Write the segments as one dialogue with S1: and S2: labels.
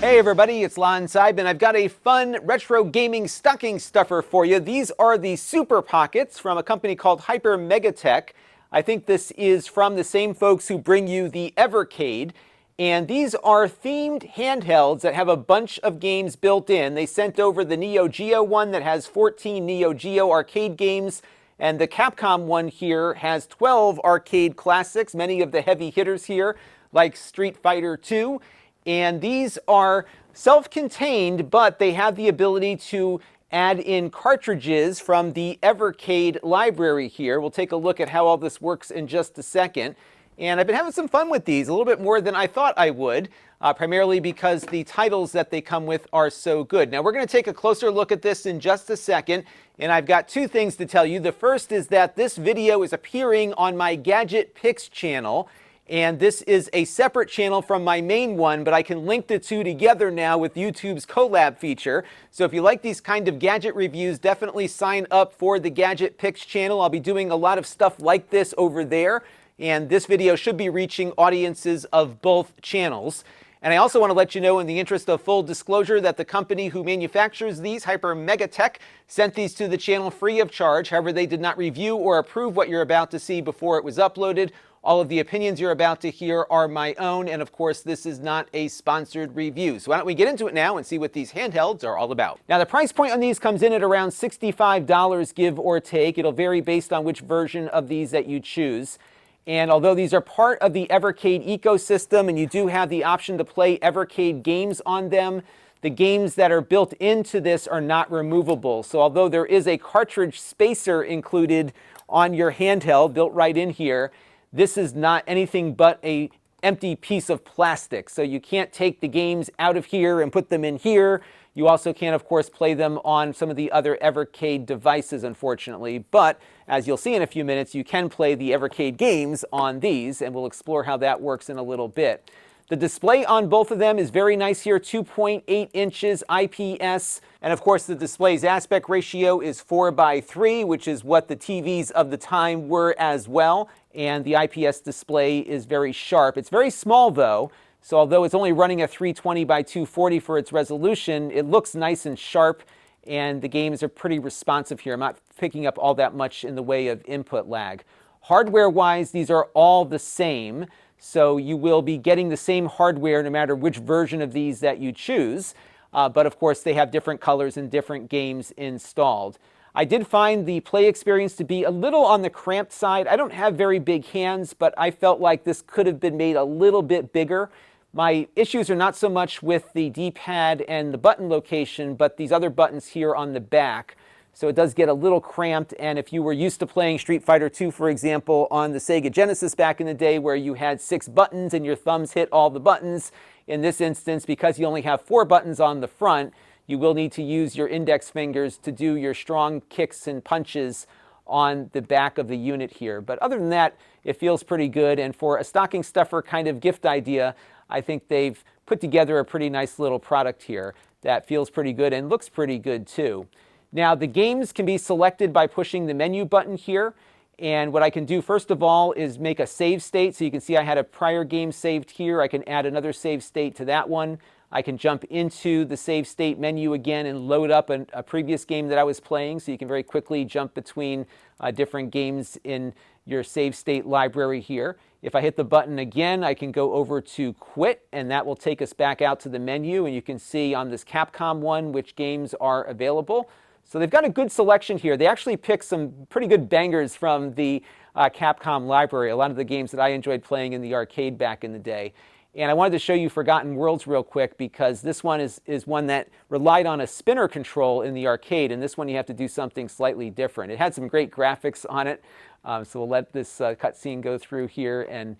S1: Hey everybody, it's Lon Seidman. I've got a fun retro gaming stocking stuffer for you. These are the Super Pockets from a company called HyperMegatech. I think this is from the same folks who bring you the Evercade. And these are themed handhelds that have a bunch of games built in. They sent over the NeoGeo one that has 14 NeoGeo arcade games. And the Capcom one here has 12 arcade classics, many of the heavy hitters here, like Street Fighter II. And these are self-contained, but they have the ability to add in cartridges from the Evercade library here. We'll take a look at how all this works in just a second. And I've been having some fun with these, a little bit more than I thought I would, primarily because the titles that they come with are so good. Now, we're going to take a closer look at this in just a second, and I've got two things to tell you. The first is that this video is appearing on my Gadget Picks channel. And this is a separate channel from my main one, but I can link the two together now with YouTube's collab feature. So if you like these kind of gadget reviews, definitely sign up for the Gadget Picks channel. I'll be doing a lot of stuff like this over there. And this video should be reaching audiences of both channels. And I also want to let you know, in the interest of full disclosure, that the company who manufactures these, HyperMegatech, sent these to the channel free of charge. However, they did not review or approve what you're about to see before it was uploaded. All of the opinions you're about to hear are my own, and of course, this is not a sponsored review. So why don't we get into it now and see what these handhelds are all about. Now, the price point on these comes in at around $65, give or take. It'll vary based on which version of these that you choose. And although these are part of the Evercade ecosystem, and you do have the option to play Evercade games on them, the games that are built into this are not removable. So although there is a cartridge spacer included on your handheld, built right in here, this is not anything but an empty piece of plastic. So you can't take the games out of here and put them in here. You also can't, of course, play them on some of the other Evercade devices, unfortunately. But as you'll see in a few minutes, you can play the Evercade games on these, and we'll explore how that works in a little bit. The display on both of them is very nice here, 2.8 inches IPS. And of course, the display's aspect ratio is 4:3, which is what the TVs of the time were as well. And the IPS display is very sharp. It's very small, though. So although it's only running a 320x240 for its resolution, it looks nice and sharp. And the games are pretty responsive here. I'm not picking up all that much in the way of input lag. Hardware-wise, these are all the same. So you will be getting the same hardware no matter which version of these that you choose. But of course, they have different colors and different games installed. I did find the play experience to be a little on the cramped side. I don't have very big hands, but I felt like this could have been made a little bit bigger. My issues are not so much with the D-pad and the button location, but these other buttons here on the back. So it does get a little cramped, and if you were used to playing Street Fighter II, for example, on the Sega Genesis back in the day where you had 6 buttons and your thumbs hit all the buttons, in this instance, because you only have 4 buttons on the front, you will need to use your index fingers to do your strong kicks and punches on the back of the unit here. But other than that, it feels pretty good, and for a stocking stuffer kind of gift idea, I think they've put together a pretty nice little product here that feels pretty good and looks pretty good too. Now, the games can be selected by pushing the menu button here. And what I can do first of all is make a save state. So you can see I had a prior game saved here. I can add another save state to that one. I can jump into the save state menu again and load up a previous game that I was playing. So you can very quickly jump between different games in your save state library here. If I hit the button again, I can go over to quit, and that will take us back out to the menu. And you can see on this Capcom one which games are available. So they've got a good selection here. They actually picked some pretty good bangers from the Capcom library, a lot of the games that I enjoyed playing in the arcade back in the day. And I wanted to show you Forgotten Worlds real quick because this one is one that relied on a spinner control in the arcade, and this one you have to do something slightly different. It had some great graphics on it, so we'll let this cutscene go through here and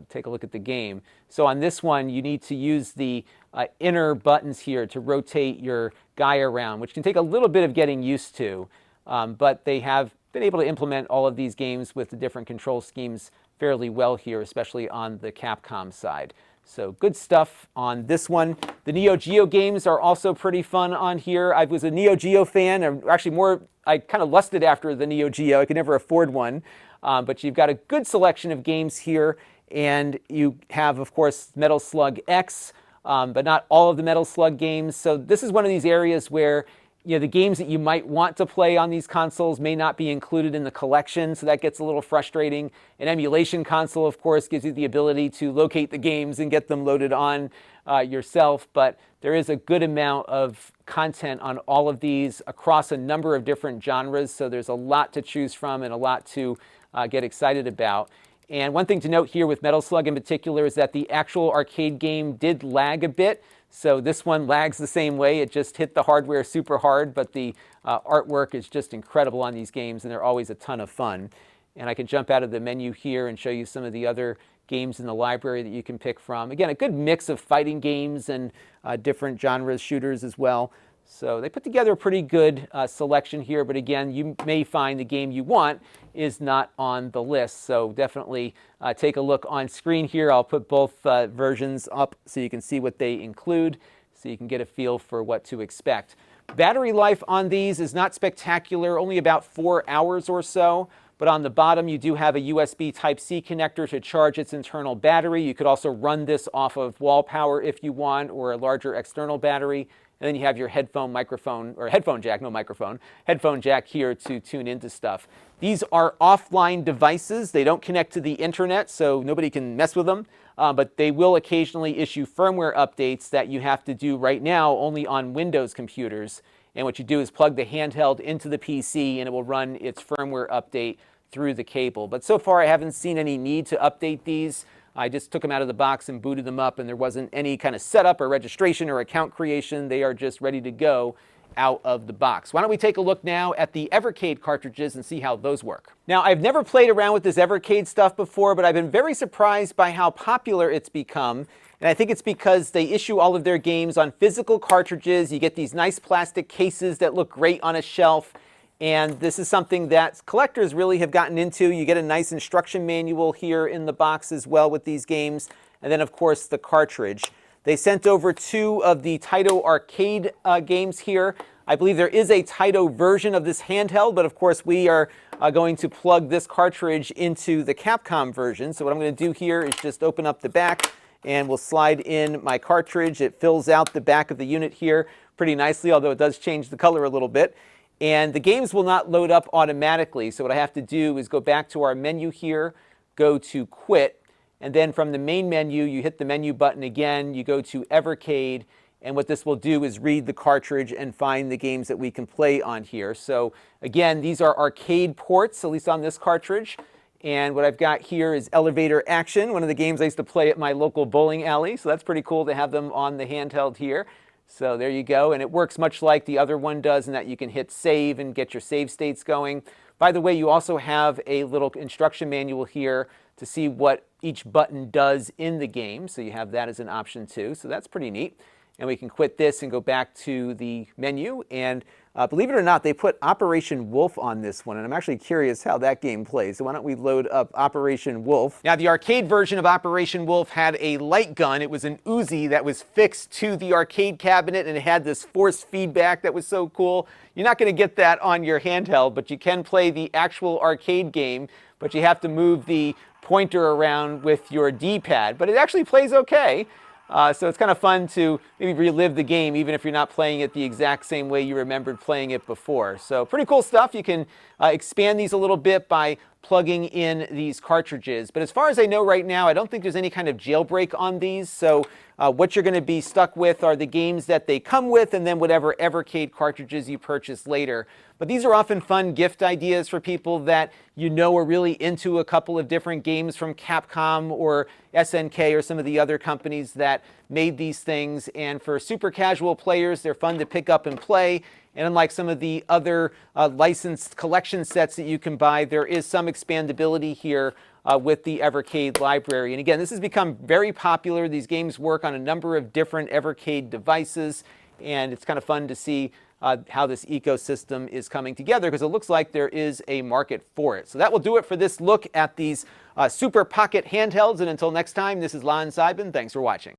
S1: take a look at the game. So on this one, you need to use the inner buttons here to rotate your guy around, which can take a little bit of getting used to, but they have been able to implement all of these games with the different control schemes fairly well here, especially on the Capcom side. So good stuff on this one. The NeoGeo games are also pretty fun on here. I was a NeoGeo fan, or actually more, I kind of lusted after the NeoGeo. I could never afford one, but you've got a good selection of games here, and you have, of course, Metal Slug X, but not all of the Metal Slug games. So this is one of these areas where the games that you might want to play on these consoles may not be included in the collection, so that gets a little frustrating. An emulation console, of course, gives you the ability to locate the games and get them loaded on yourself, but there is a good amount of content on all of these across a number of different genres, so there's a lot to choose from and a lot to get excited about. And one thing to note here with Metal Slug in particular is that the actual arcade game did lag a bit. So this one lags the same way. It just hit the hardware super hard, but the artwork is just incredible on these games, and they're always a ton of fun. And I can jump out of the menu here and show you some of the other games in the library that you can pick from. Again, a good mix of fighting games and different genres, shooters as well. So they put together a pretty good selection here, but again, you may find the game you want is not on the list. So definitely take a look on screen here. I'll put both versions up so you can see what they include, so you can get a feel for what to expect. Battery life on these is not spectacular, only about 4 hours or so. But on the bottom, you do have a USB Type-C connector to charge its internal battery. You could also run this off of wall power if you want, or a larger external battery. And then you have your headphone microphone, or headphone jack, no microphone, headphone jack here to tune into stuff. These are offline devices. They don't connect to the internet, so nobody can mess with them. But they will occasionally issue firmware updates that you have to do right now only on Windows computers. And what you do is plug the handheld into the PC, and it will run its firmware update through the cable. But so far, I haven't seen any need to update these. I just took them out of the box and booted them up, and there wasn't any kind of setup or registration or account creation. They are just ready to go out of the box. Why don't we take a look now at the Evercade cartridges and see how those work. Now, I've never played around with this Evercade stuff before, but I've been very surprised by how popular it's become. And I think it's because they issue all of their games on physical cartridges. You get these nice plastic cases that look great on a shelf. And this is something that collectors really have gotten into. You get a nice instruction manual here in the box as well with these games. And then, of course, the cartridge. They sent over 2 of the Taito arcade games here. I believe there is a Taito version of this handheld, but of course we are going to plug this cartridge into the Capcom version. So what I'm going to do here is just open up the back, and we'll slide in my cartridge. It fills out the back of the unit here pretty nicely, although it does change the color a little bit. And the games will not load up automatically. So what I have to do is go back to our menu here, go to Quit, and then from the main menu, you hit the menu button again, you go to Evercade, and what this will do is read the cartridge and find the games that we can play on here. So again, these are arcade ports, at least on this cartridge. And what I've got here is Elevator Action, one of the games I used to play at my local bowling alley. So that's pretty cool to have them on the handheld here. So there you go, and it works much like the other one does in that you can hit save and get your save states going. By the way, you also have a little instruction manual here to see what each button does in the game. So you have that as an option too, so that's pretty neat. And we can quit this and go back to the menu. And believe it or not, they put Operation Wolf on this one. And I'm actually curious how that game plays. So why don't we load up Operation Wolf. Now, the arcade version of Operation Wolf had a light gun. It was an Uzi that was fixed to the arcade cabinet, and it had this force feedback that was so cool. You're not going to get that on your handheld, but you can play the actual arcade game. But you have to move the pointer around with your D-pad. But it actually plays okay. So it's kind of fun to maybe relive the game, even if you're not playing it the exact same way you remembered playing it before. So pretty cool stuff. You can expand these a little bit by plugging in these cartridges. But as far as I know right now, I don't think there's any kind of jailbreak on these. So what you're going to be stuck with are the games that they come with, and then whatever Evercade cartridges you purchase later. But these are often fun gift ideas for people that you know are really into a couple of different games from Capcom or SNK or some of the other companies that made these things. And for super casual players, they're fun to pick up and play. And unlike some of the other licensed collection sets that you can buy, there is some expandability here with the Evercade library. And again, this has become very popular. These games work on a number of different Evercade devices, and it's kind of fun to see how this ecosystem is coming together, because it looks like there is a market for it. So that will do it for this look at these Super Pocket handhelds. And until next time, this is Lon Seidman. Thanks for watching.